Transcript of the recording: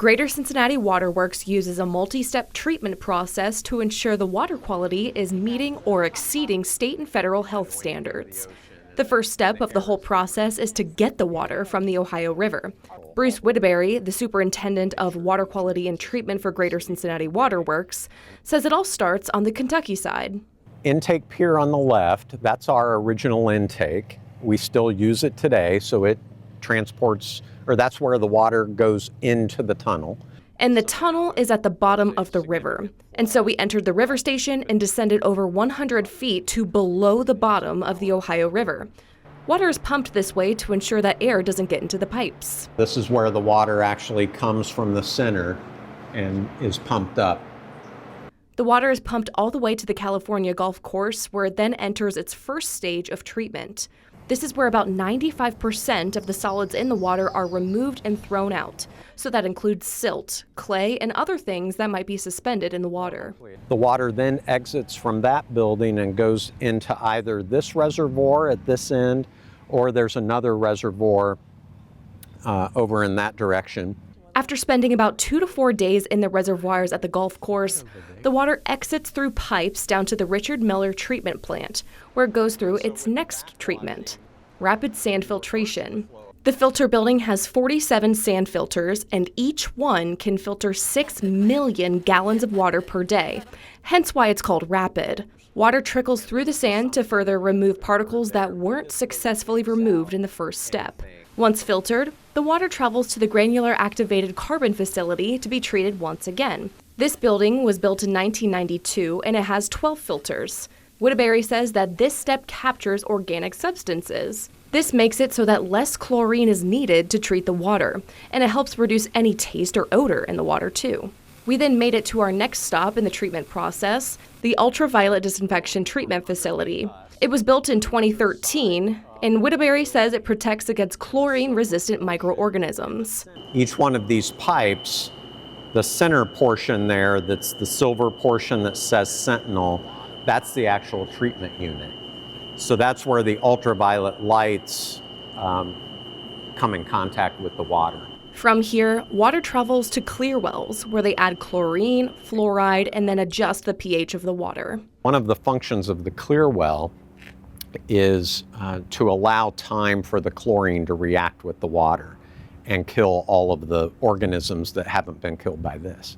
Greater Cincinnati Water Works uses a multi-step treatment process to ensure the water quality is meeting or exceeding state and federal health standards. The first step of the whole process is to get the water from the Ohio River. Bruce Whitteberry, the superintendent of water quality and treatment for Greater Cincinnati Water Works, says it all starts on the Kentucky side. Intake pier on the left, that's our original intake. We still use it today, so it transports, or that's where the water goes into the tunnel. And the tunnel is at the bottom of the river. And so we entered the river station and descended over 100 feet to below the bottom of the Ohio River. Water is pumped this way to ensure that air doesn't get into the pipes. This is where the water actually comes from the center and is pumped up. The water is pumped all the way to the California Golf Course, where it then enters its first stage of treatment. This is where about 95% of the solids in the water are removed and thrown out. So that includes silt, clay, and other things that might be suspended in the water. The water then exits from that building and goes into either this reservoir at this end, or there's another reservoir over in that direction. After spending about 2 to 4 days in the reservoirs at the golf course, the water exits through pipes down to the Richard Miller treatment plant, where it goes through its next treatment, rapid sand filtration. The filter building has 47 sand filters, and each one can filter 6 million gallons of water per day, hence why it's called rapid. Water trickles through the sand to further remove particles that weren't successfully removed in the first step. Once filtered, the water travels to the granular activated carbon facility to be treated once again. This building was built in 1992 and it has 12 filters. Whitteberry says that this step captures organic substances. This makes it so that less chlorine is needed to treat the water, and it helps reduce any taste or odor in the water too. We then made it to our next stop in the treatment process, the ultraviolet disinfection treatment facility. It was built in 2013, and Whitteberry says it protects against chlorine-resistant microorganisms. Each one of these pipes, the center portion there, that's the silver portion that says Sentinel, that's the actual treatment unit. So that's where the ultraviolet lights come in contact with the water. From here, water travels to clear wells, where they add chlorine, fluoride, and then adjust the pH of the water. One of the functions of the clear well is to allow time for the chlorine to react with the water and kill all of the organisms that haven't been killed by this.